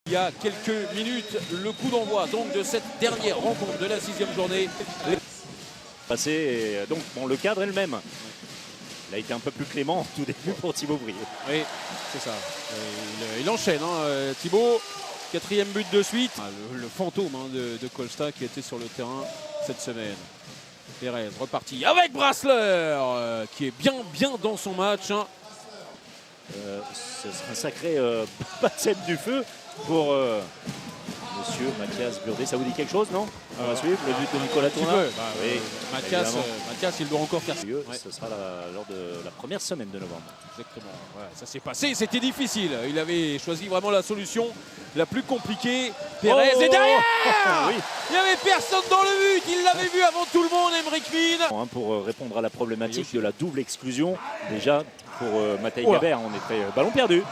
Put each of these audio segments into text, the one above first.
Il y a quelques minutes, le coup d'envoi donc de cette dernière rencontre de la 6e journée. Passé et donc bon, le cadre est le même. Il a été un peu plus clément en tout début pour Thibaut Brié. Oui, c'est ça. Il enchaîne, hein, Thibaut. 4e but de suite. Le fantôme de Colsta qui était sur le terrain cette semaine. Pérez reparti avec Brassler qui est bien dans son match. Hein. Ce sera un sacré baptême du feu pour monsieur Mathias Burdet. Ça vous dit quelque chose, non? On va suivre le but de Nicolas Tournat. Oui, Mathias, il doit encore faire ça. Ouais. Ce sera lors de la première semaine de novembre. Exactement. Voilà, ça s'est passé, c'était difficile. Il avait choisi vraiment la solution la plus compliquée. Pérez est derrière. Oui. Il n'y avait personne dans le but. Il l'avait vu avant tout le monde, Emric Min. Pour répondre à la problématique de la double exclusion, déjà pour Matej Gabert, on était ballon perdu.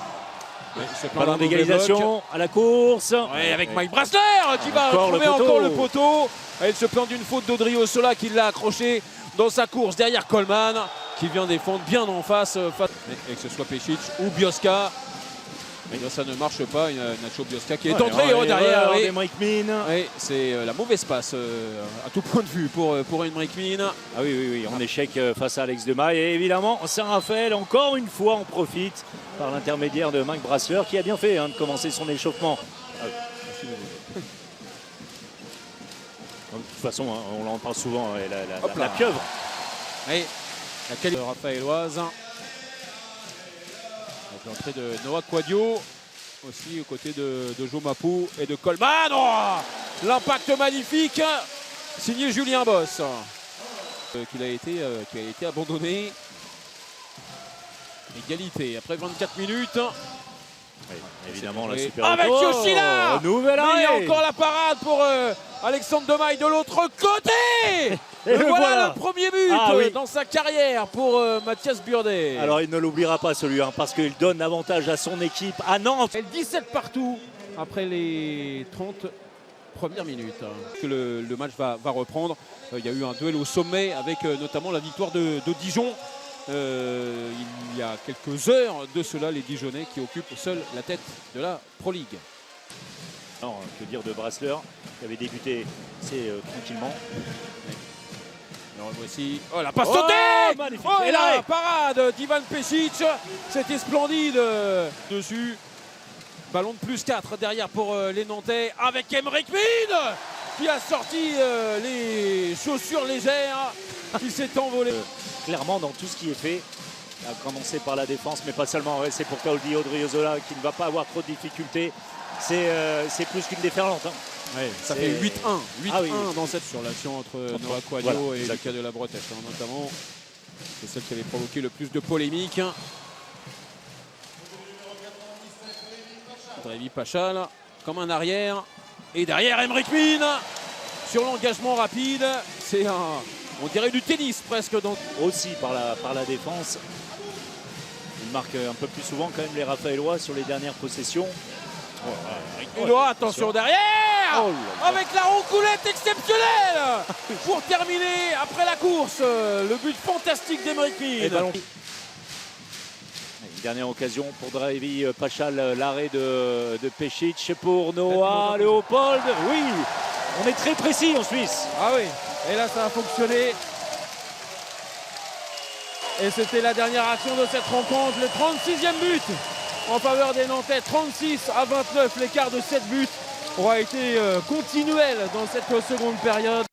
Ballon d'égalisation à la course. Oui, avec Mike Brassler qui va trouver encore le poteau. Et il se plante d'une faute d'Odriozola qui l'a accroché dans sa course derrière Coleman qui vient défendre bien en face. Et que ce soit Pešić ou Bioska. Mais ça ne marche pas. Il y a Nacho Bioska qui est entré derrière. Emric Min. Oui, c'est la mauvaise passe à tout point de vue pour Emric Min. Ah oui, en échec face à Alex Demaille. Et évidemment, Saint-Raphaël, encore une fois, en profite par l'intermédiaire de Mike Brassler qui a bien fait de commencer son échauffement. De toute façon, on en parle souvent, la pieuvre. Oui, la qualité raphaéloise. Avec l'entrée de Noah Quadio, aussi aux côtés de Jo Mapou et de Coleman. Oh, l'impact magnifique, signé Julien Boss, qui a été abandonné. Égalité après 24 minutes. Oui, évidemment, la super avec Yoshida. Nouvel arrêt. Il y a encore la parade pour Alexandre Demaille de l'autre côté. Et voilà le premier but dans sa carrière pour Mathias Burdet. Alors il ne l'oubliera pas celui-là parce qu'il donne l'avantage à son équipe à Nantes. 17 partout après les 30 premières minutes. Que le match va reprendre. Il y a eu un duel au sommet avec notamment la victoire de Dijon. Il y a quelques heures de cela, les Dijonnais qui occupent seuls la tête de la Pro League. Alors, que dire de Brassler qui avait débuté tranquillement. Alors, voici. Oh, la passe sautée. Magnifique. Et la parade d'Ivan Pešić. C'était splendide dessus. Ballon de plus 4 derrière pour les Nantais avec Emric Min qui a sorti les chaussures légères. Il s'est envolé. Clairement dans tout ce qui est fait, à commencer par la défense, mais pas seulement. Ouais, c'est pour Claudio Odriozola qui ne va pas avoir trop de difficultés. C'est plus qu'une déferlante. Hein. Ouais, ça fait 8-1 dans cette relation entre Noah Quadio et Lucas de la Bretèche, notamment. C'est celle qui avait provoqué le plus de polémiques. Drévi Pachal comme un arrière. Et derrière Emric Min sur l'engagement rapide. C'est on dirait du tennis presque. Aussi par la défense. Il marque un peu plus souvent quand même les Raphaélois sur les dernières possessions. Attention derrière avec la roucoulette exceptionnelle pour terminer après la course. Le but fantastique d'Emric Min. Une dernière occasion pour Drévi Pachal, l'arrêt de Pešić pour Noah Léopold. Oui, on est très précis en Suisse. Ah oui, et là ça a fonctionné. Et c'était la dernière action de cette rencontre, le 36e but en faveur des Nantais. 36-29, l'écart de 7 buts aura été continuel dans cette seconde période.